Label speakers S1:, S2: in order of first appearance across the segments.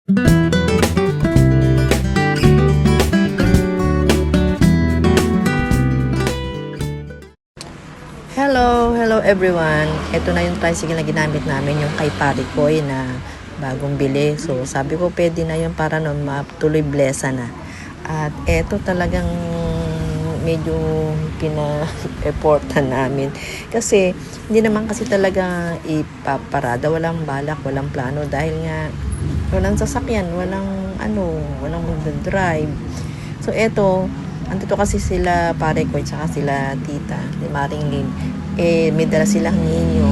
S1: Hello everyone. Ito na yung tricycle na ginamit namin, yung kay Parikoy na bagong bili. So sabi ko pwede na yun para noon matuloy blessa na. At eto talagang medyo pina-effortan namin. Kasi hindi naman kasi talaga ipaparada, walang balak, walang plano dahil nga walang sasakyan, walang mag-drive. So eto, andito kasi sila pare ko at saka sila tita ni Maring Lin. May dala silang ninyo.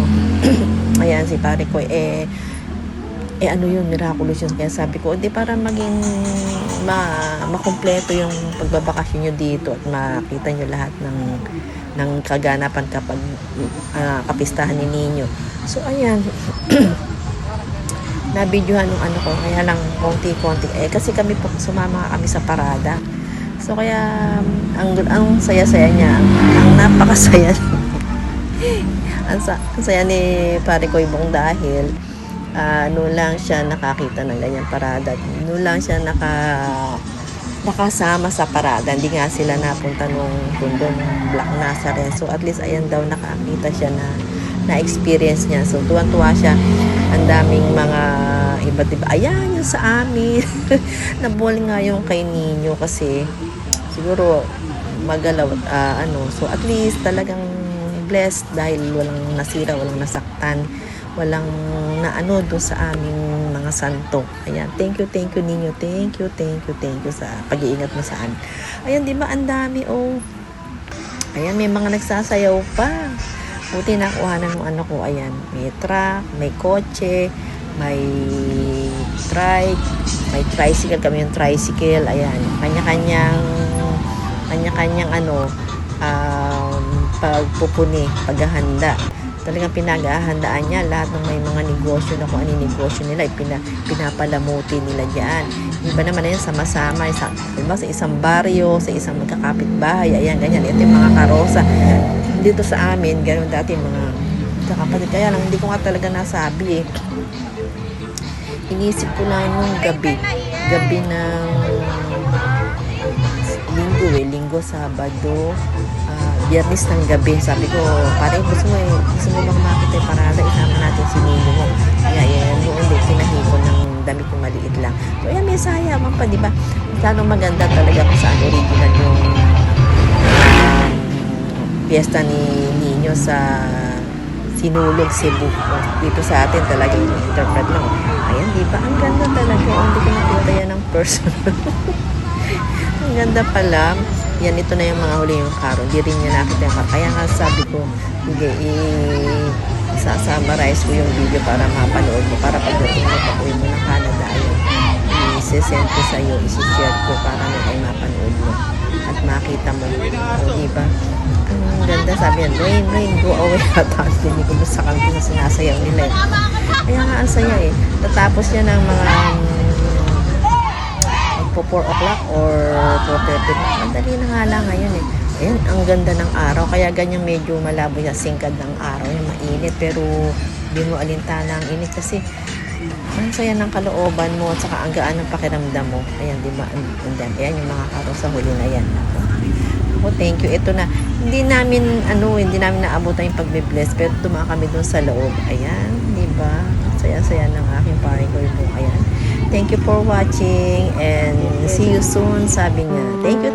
S1: Ayan si pare ko ano yun, miraculous yun. Kaya sabi ko, di para maging makumpleto yung pagbabakasyon nyo dito at makita nyo lahat ng kaganapan kapag kapistahan ni Ninyo. So ayan, nabidyohan ng ano ko, kaya lang konti-konti. Kasi sumama kami sa parada. So kaya ang saya-saya niya, ang napakasaya ang saya ni pare ko ibong dahil noon lang siya nakakita ng ganyang parada. Noon lang siya nakasama sa parada. Hindi nga sila napunta nung Tundong Black Nazareth. So at least ayan daw nakakita siya na-experience niya. So tuwan-tuwa siya. Ang daming mga iba't iba. Ayan yung sa amin. Nabol nga yung kay Ninyo kasi siguro magalaw so at least talagang blessed dahil walang nasira, walang nasaktan, walang naano doon sa aming mga santo. Ayan, thank you Ninyo, thank you sa pag-iingat mo sa amin. Ayan, di ba ang dami ayan, may mga nagsasayaw pa. Buti nakuhanan mo ano ko. Ayan, may truck, may kotse, may trike, may tricycle, kami yung tricycle. Ayan, kanya-kanyang pagpupuni, paghahanda. Talagang pinaghahandaan niya lahat ng may mga negosyo na kung ano negosyo nila, pinapalamuti nila diyan. Iba naman yan sama-sama sa isang baryo, sa isang magkakapitbahay, ayan ganyan. Ito yung mga karosa dito sa amin, ganoon dati mga kapatid. Kaya lang hindi ko nga talaga nasabi Inisip ko lang nung gabi ng linggo, Sabado, Biyernes ng gabi. Sabi ko, pare, gusto mo bang makita yung parada? Isama natin si Nino mo. Kaya yan, noon din, pinahipon ng damit yung maliit lang. So, yan, may sayang pa, di ba? Lalo maganda talaga kung saan original yung piyesta ni Nino sa Sinulog, Cebu. Dito sa atin talaga yung interpret lang. Ayan, di ba? Ang ganda talaga. Hindi ko nakita yan ng person. Ang ganda pala. Yan, ito na yung mga huli yung karo. Hindi rin niya nakita yung karo. Kaya nga sabi ko, hindi, isa-summarize ko yung video para mapanood mo. Para pagdating mo, pag-uwi mo ng Canada, i-send ko sa'yo, isi-share ko para mo ay mapanood mo. At makita mo. O, diba? Ang ganda, sabi yan, Rain, go away. Tapos din ko sa kanto na sinasayaw nila. Kaya nga, ang saya Tatapos niya ng mga 4 o'clock or 4:30. Madali na nga lang ngayon Ayan, ang ganda ng araw. Kaya ganyan medyo malabo yung singkad ng araw. Yung mainit, pero di mo alintana ang init kasi ang saya ng kalooban mo at saka ang gaan ng pakiramdam mo. Ayan, di ba? Ayan, yung mga karo sa huli na yan. Ako, thank you. Ito na. Hindi namin naabutan yung pagbe-bless, pero tumawa kami dun sa loob. Ayan, di ba? Saya-saya ng aking paring ko yung Ayan. Thank you for watching and see you soon, sabi niya. Thank you.